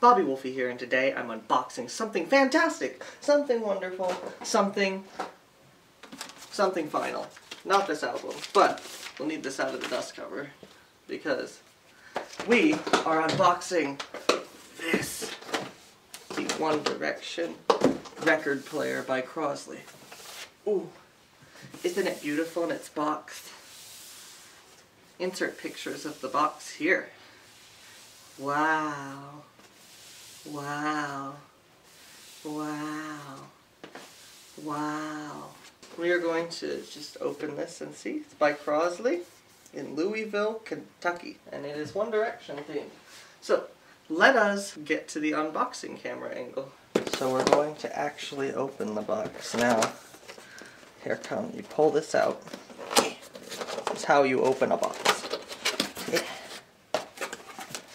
BobbyWolfey here, and today I'm unboxing something fantastic, something wonderful, something final. Not this album, but we'll need this out of the dust cover because we are unboxing this, the One Direction record player by Crosley. Ooh, isn't it beautiful in its box? Insert pictures of the box here. Wow. Wow. Wow. Wow. We are going to just open this and see. It's by Crosley in Louisville, Kentucky, and it is One Direction themed. So, let us get to the unboxing camera angle. So we're going to actually open the box now. Here come, you pull this out. This is how you open a box.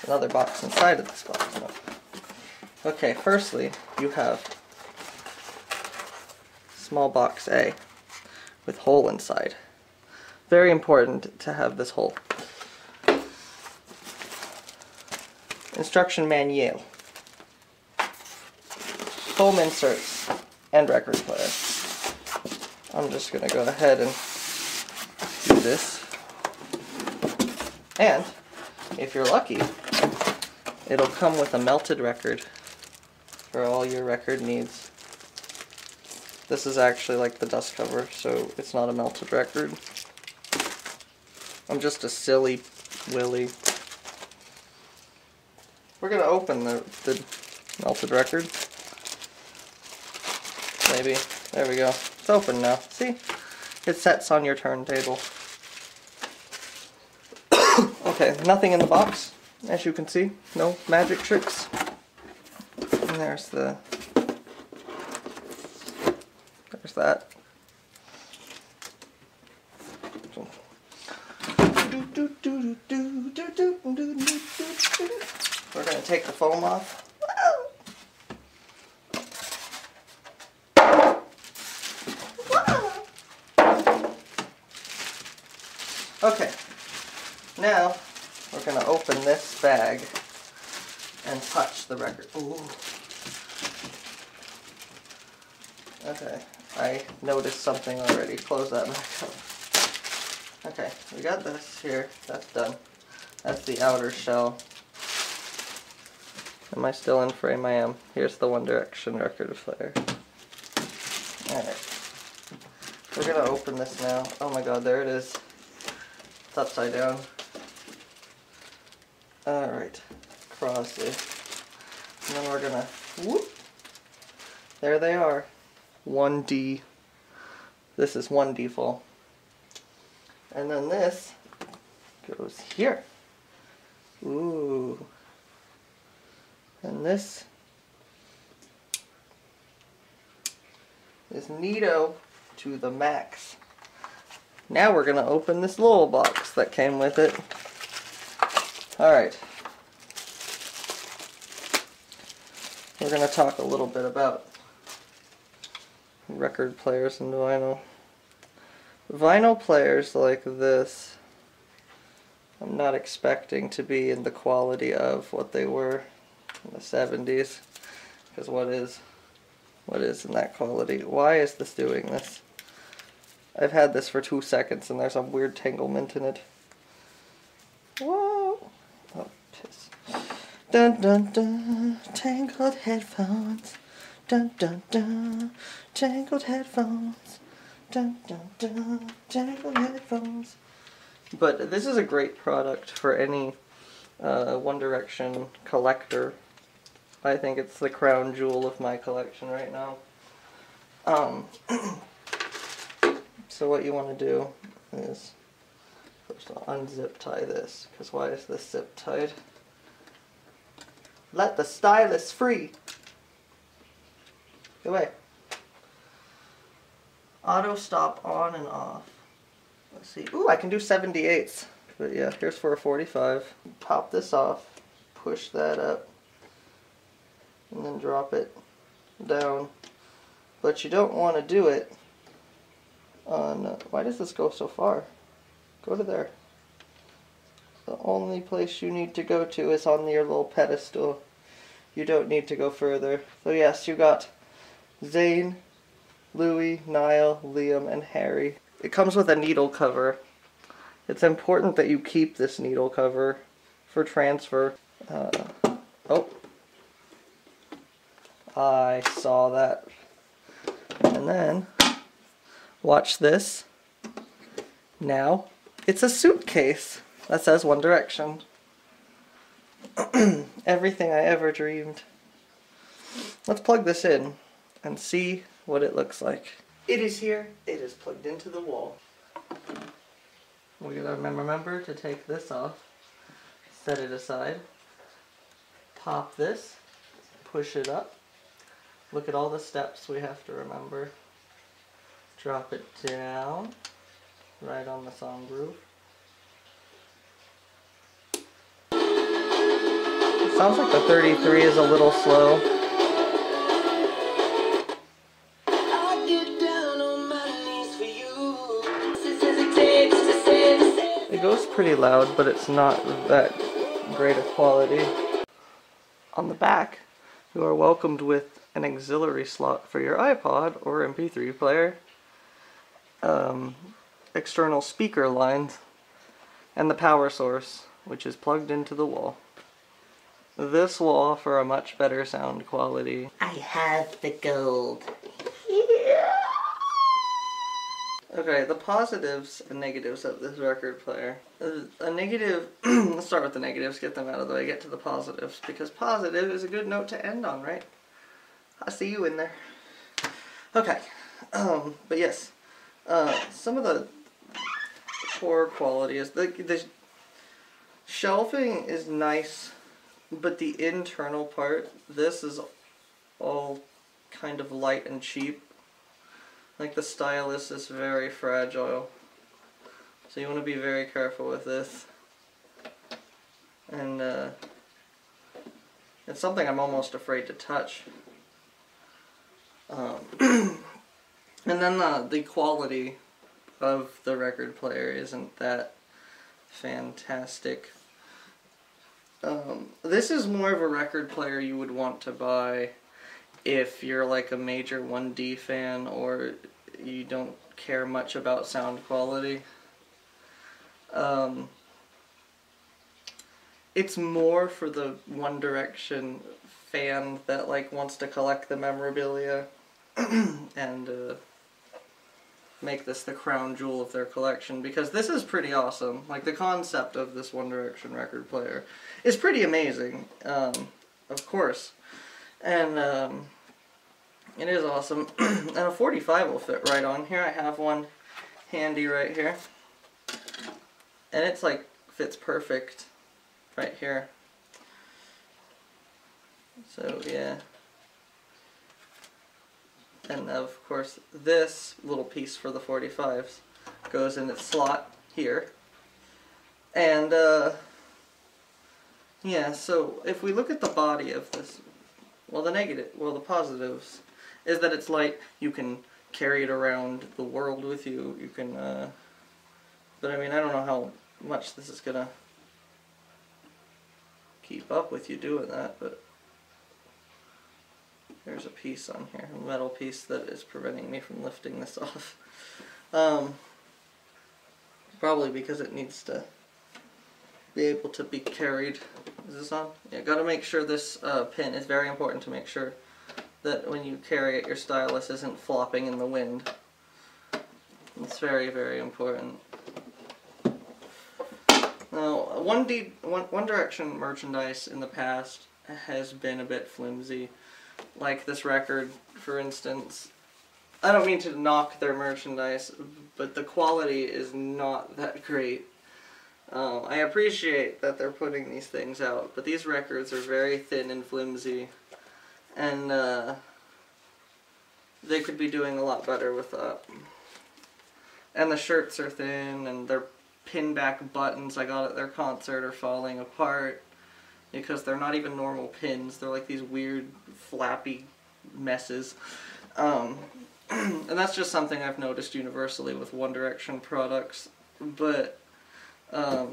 Another box inside of this box. No. Okay, firstly, you have small box A with hole inside. Very important to have this hole. Instruction manual. Foam inserts and record player. I'm just going to go ahead and do this. And if you're lucky, it'll come with a melted record for all your record needs. This is actually like the dust cover, so it's not a melted record. I'm just a silly willy. We're gonna open the melted record. Maybe. There we go. It's open now. See? It sets on your turntable. Okay, nothing in the box, as you can see. No magic tricks. And there's that. We're going to take the foam off. Okay, now we're going to open this bag and touch the record. Ooh. Okay, I noticed something already. Close that back up. Okay, we got this here. That's done. That's the outer shell. Am I still in frame? I am. Here's the One Direction record player. Alright. We're going to open this now. Oh my god, there it is. It's upside down. Alright. Crosley. And then we're going to... Whoop! There they are. 1D. This is 1D full. And then this goes here. Ooh. And this is neato to the max. Now we're going to open this little box that came with it. Alright. We're going to talk a little bit about record players and vinyl. Vinyl players like this, I'm not expecting to be in the quality of what they were in the 70s, because what is in that quality? Why is this doing this? I've had this for 2 seconds and there's some weird tanglement in it. Whoa! Oh, piss. Dun dun dun, tangled headphones. Dun dun dun, tangled headphones. Dun dun dun, tangled headphones. But this is a great product for any One Direction collector. I think it's the crown jewel of my collection right now. So what you want to do is first I'll unzip tie this, because why is this zip tied? Let the stylus free. Go away. Auto stop on and off. Let's see. Ooh, I can do 78s. But yeah, here's for a 45. Pop this off, push that up, and then drop it down. But you don't want to do it on... why does this go so far? Go to there. The only place you need to go to is on your little pedestal. you don't need to go further. So yes, you got Zane, Louis, Niall, Liam, and Harry. It comes with a needle cover. It's important that you keep this needle cover for transfer. Oh, I saw that. And then, watch this. Now, it's a suitcase that says One Direction. Everything I ever dreamed. Let's plug this in and see what it looks like. It is here. It is plugged into the wall. We're gonna remember to take this off, set it aside, pop this, push it up. Look at all the steps we have to remember. Drop it down, right on the song groove. It sounds like the 33 is a little slow. It goes pretty loud, but it's not that great a quality. On the back, you are welcomed with an auxiliary slot for your iPod or MP3 player, external speaker lines, and the power source, which is plugged into the wall. This will offer a much better sound quality. I have the gold. Yeah. Okay, the positives and negatives of this record player. A negative, let's start with the negatives, get them out of the way, get to the positives, because positive is a good note to end on, right? I see you in there. Okay, but yes, some of the poor quality is, the shelving is nice, but the internal part, this is all kind of light and cheap. Like the stylus is very fragile, so you want to be very careful with this. And it's something I'm almost afraid to touch. And then the quality of the record player isn't that fantastic. This is more of a record player you would want to buy if you're like a major 1D fan or you don't care much about sound quality. It's more for the One Direction fan that like wants to collect the memorabilia and make this the crown jewel of their collection, because this is pretty awesome. Like the concept of this One Direction record player is pretty amazing, of course. And it is awesome. And a 45 will fit right on here. I have one handy right here. And it's like, fits perfect right here. So yeah. And of course this little piece for the 45s goes in its slot here. And yeah, so if we look at the body of this, well the positives is that it's light, you can carry it around the world with you, you can, but I mean, I don't know how much this is gonna keep up with you doing that, but there's a piece on here, a metal piece that is preventing me from lifting this off. Probably because it needs to be able to be carried. Is this on? Yeah, gotta make sure this pin is very important to make sure that when you carry it, your stylus isn't flopping in the wind. It's very, very important. Now, One Direction merchandise in the past has been a bit flimsy. Like this record, for instance. I don't mean to knock their merchandise, but the quality is not that great. I appreciate that they're putting these things out, but these records are very thin and flimsy, and they could be doing a lot better with that. And the shirts are thin, and their pin-back buttons I got at their concert are falling apart, because they're not even normal pins, they're like these weird flappy messes. And that's just something I've noticed universally with One Direction products, but I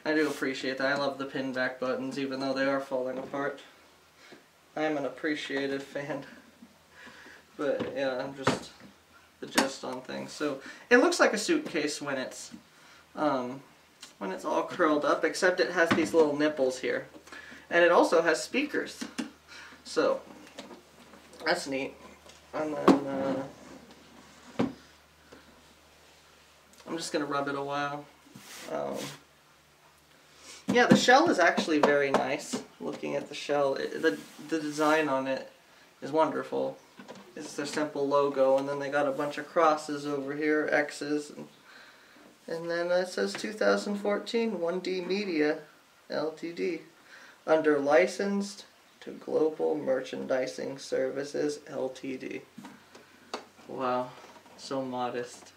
do appreciate that. I love the pin back buttons, even though they are falling apart. I'm an appreciative fan. But yeah, I'm just the gist on things. So it looks like a suitcase when it's all curled up, except it has these little nipples here. And it also has speakers. So that's neat. And then I'm just going to rub it a while. Yeah, the shell is actually very nice. Looking at the shell, the design on it is wonderful. It's their simple logo, and then they got a bunch of crosses over here, X's, and then it says 2014 1D Media Ltd. Under licensed to Global Merchandising Services Ltd. Wow, so modest.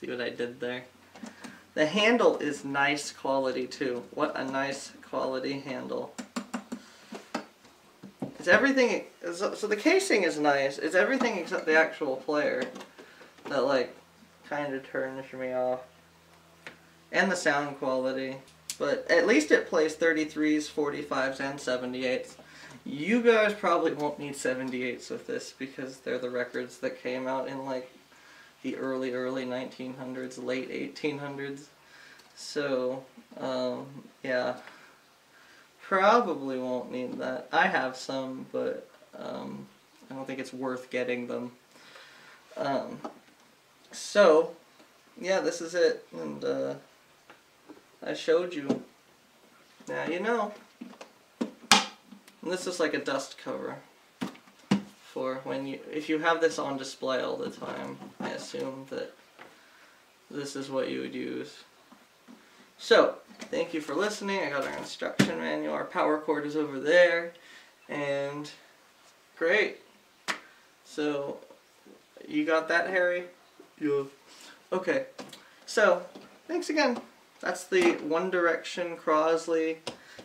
See what I did there? The handle is nice quality too. What a nice quality handle. It's everything, so the casing is nice. It's everything except the actual player that like kind of turns me off. And the sound quality. But at least it plays 33s, 45s, and 78s. You guys probably won't need 78s with this because they're the records that came out in like the early 1900s, late 1800s. So, yeah. Probably won't need that. I have some, but I don't think it's worth getting them. So, yeah, this is it. And I showed you. Now you know. And this is like a dust cover for when if you have this on display all the time. I assume that this is what you would use. So, thank you for listening. I got our instruction manual. Our power cord is over there. And great. So, you got that, Harry? Yeah. Okay. So, thanks again. That's the One Direction Crosley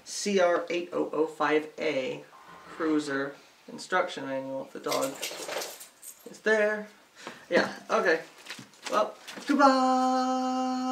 CR8005A Cruiser instruction manual. The dog is there. Yeah, okay. Well, goodbye!